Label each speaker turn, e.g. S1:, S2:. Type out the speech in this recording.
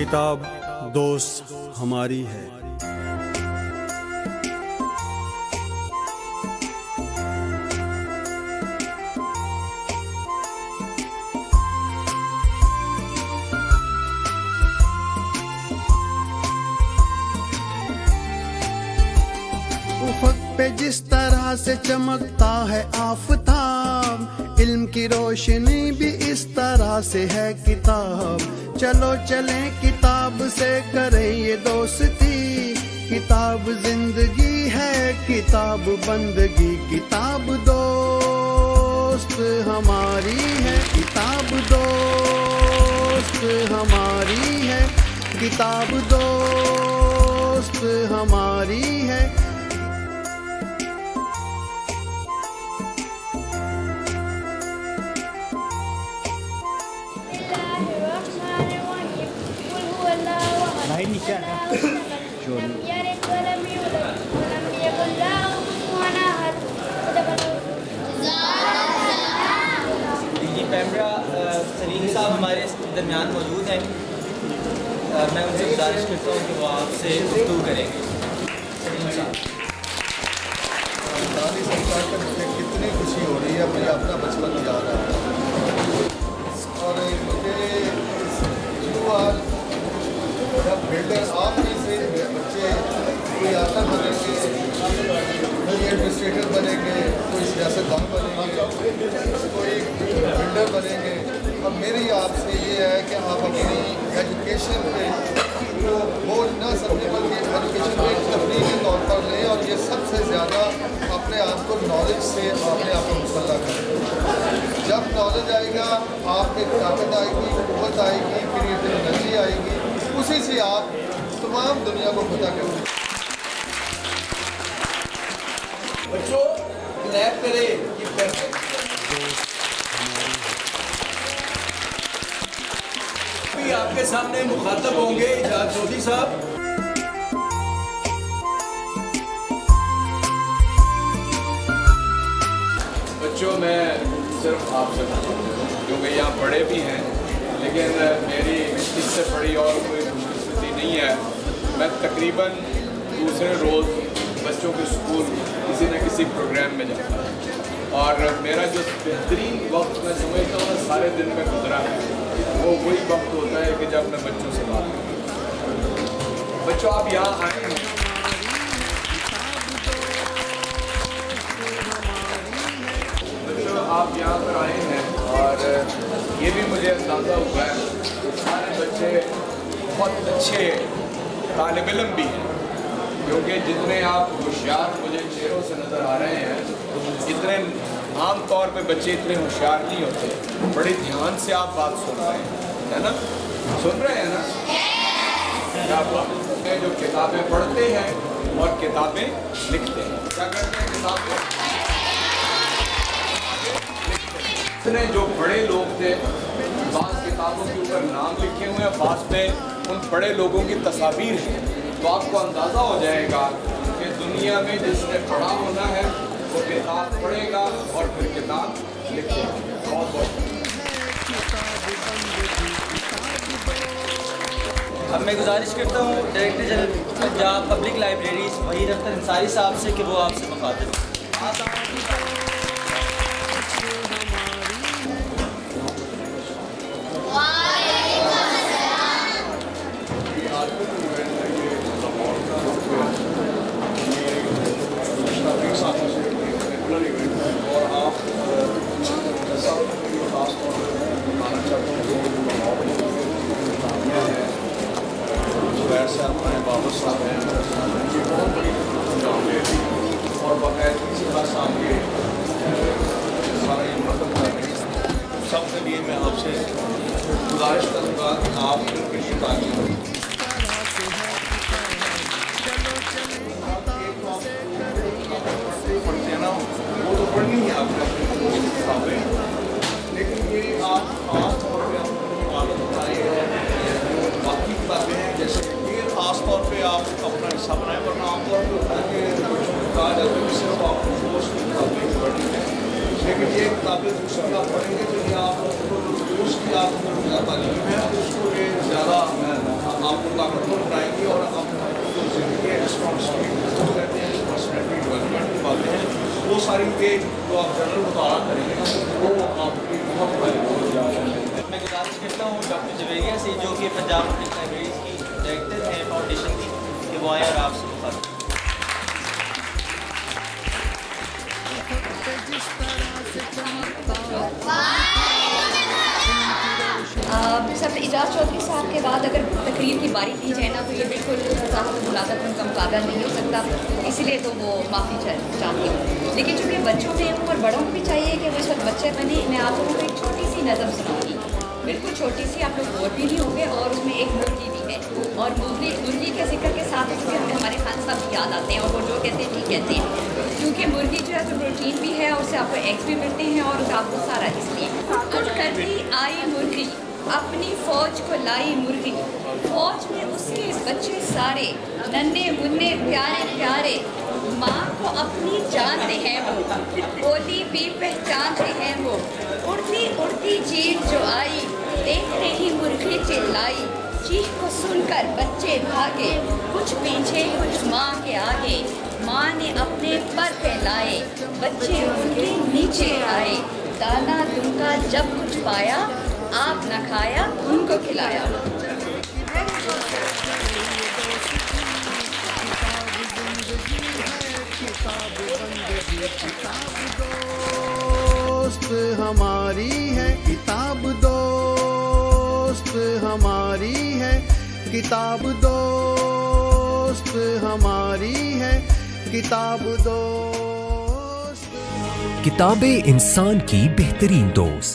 S1: किताब दोस्त हमारी है।
S2: उफ़क़ पे जिस तरह से चमकता है आफ़ताब, इल्म की रोशनी भी इस तरह से है किताब। चलो चलें किताब से करें ये दोस्ती, किताब जिंदगी है किताब बंदगी। किताब दोस्त हमारी है, किताब दोस्त हमारी है, किताब दोस्त हमारी है।
S3: भाई नीचे आना।
S4: जी पैमरा सलीम साहब हमारे दरमियान मौजूद हैं। मैं उनसे गुजारिश करता हूँ कि वो आपसे गुफ्तगू करेंगे। सलीम साहब,
S5: सरकार का मुझे कितनी खुशी हो रही है, मुझे अपना बचपन याद आ रहा है। और मुझे जब बिल्डर आप में से बच्चे कोई आटा बनेंगे, कोई एडमिनिस्ट्रेटर बनेंगे, कोई सियासतदान बनेंगे, कोई बिल्डर बनेंगे। और मेरी आपसे ये है कि आप अपनी एजुकेशन पे तो बोझ ना समझें, बल्कि एजुकेशन को एक तफरीह के तौर पर लें और ये सबसे ज़्यादा अपने आप को नॉलेज से अपने आप को मुसल्लह करें। जब नॉलेज आएगा आप में ताकत आएगी, क़ुव्वत आएगी, क्रिएटिव एनर्जी आएगी, उसी से आप तमाम दुनिया को पता करेंगे।
S4: बच्चों क्लैप करें ये परफेक्ट। अभी आपके सामने मुखातब होंगे इजाज़ चौधरी साहब।
S6: बच्चों, मैं सिर्फ आपसे क्योंकि यहाँ बड़े भी हैं, लेकिन मेरी इससे बड़ी और कोई खुशकिस्मती नहीं है। मैं तकरीबन दूसरे रोज़ बच्चों के स्कूल किसी न किसी प्रोग्राम में जाता हूँ और मेरा जो बेहतरीन वक्त मैं समझता हूँ ना सारे दिन में गुजरा है, वो वही वक्त होता है कि जब मैं बच्चों से बात करता हूँ। बच्चों, आप यहाँ आए हैं, बच्चों आप यहाँ पर आए हैं और ये भी मुझे अंदाज़ा हुआ है कि सारे बच्चे बहुत अच्छे तालिब इल्म भी हैं, क्योंकि जितने आप होशियार मुझे चेहरों से नज़र आ रहे हैं, इतने आम तौर पे बच्चे इतने होशियार नहीं होते। बड़े ध्यान से आप बात सुन रहे हैं, है ना? सुन रहे हैं ना? क्या बात है? जो किताबें पढ़ते हैं और किताबें लिखते हैं, क्या करते हैं? किताबें। इतने जो बड़े लोग थे, बाज़ किताबों के ऊपर नाम लिखे हुए हैं, बाज़ में उन बड़े लोगों की तस्वीर है, तो आपको अंदाज़ा हो जाएगा कि दुनिया में जिसने पढ़ा होना है वो किताब पढ़ेगा और फिर किताब लिखेगा। बहुत बहुत
S4: अब मैं गुजारिश करता हूँ director general Punjab public libraries Waheed Akhtar Ansari साहब से कि वो आपसे मुखातिब हों।
S6: और बाकायदगी से बस आपके सारा ये मतलब कर रहे हैं। सबके लिए मैं आपसे गुजारिश करूँगा कि आप इनके लिए तालीम पढ़ते हैं ना, वो तो पढ़नी है आपने किताबें, लेकिन ये आप खास तौर पर आपको आदत बनाई है। बाकी किताबें हैं जैसे ये खास तौर पे आप अपना हिस्सा बनाएं, वरना आमतौर पर होता है कि कहा जाता है कि सिर्फ आप रोज़ की किताबें पढ़नी है, लेकिन ये किताबें दूसरी आप पढ़ेंगे तो ये आप उसकी आप तालीम है उसको ये ज़्यादा
S4: से जो कि पंजाब पब्लिक लाइब्रेरीज की डायरेक्टर हैं फाउंडेशन की, कि वो आए और आपसे मुखातिब।
S7: सब एजाज चौधरी साहब के बाद अगर तकरीर की बारी दी जाए ना तो ये बिल्कुल फसाहत मुलाज़त उनका मुकाबला नहीं हो सकता, इसलिए तो वो माफ़ी चाहती हूँ। लेकिन चूँकि बच्चों में और बड़ों को भी चाहिए कि वो इस वक्त बच्चे बने, मैं आप लोगों को एक छोटी सी नज़म सुनाऊंगी, बिल्कुल छोटी सी, आप लोग बोर भी नहीं होंगे। और उसमें एक मुर्गी भी है, और मुर्गी के जिक्र के साथ उसमें हमारे खान साहब भी याद आते हैं, और वो जो कहते हैं ठीक कहते हैं, क्योंकि मुर्गी जो है तो प्रोटीन भी है और उससे आपको एग्स भी मिलते हैं और आपको सारा, इसलिए उठ करती आई मुर्गी अपनी फौज को लाई मुर्गी, फौज में उसके बच्चे सारे नन्हे मुन्ने प्यारे प्यारे, माँ को अपनी जानते हैं वो, बोली भी पहचानते हैं वो, उड़ती उड़ती चील जो आई देखते ही मुर्गी चिल्लाई, चीख को सुनकर बच्चे भागे, कुछ पीछे कुछ माँ के आगे, माँ ने अपने पर फैलाए, बच्चे उनके नीचे आए, दाना दुनका जब कुछ पाया, आप न खाया उनको खिलाया।
S2: दोस्त हमारी है किताब, दोस्त हमारी है किताब, दोस्त हमारी है किताब, दोस्त।
S8: किताबें इंसान की बेहतरीन दोस्त।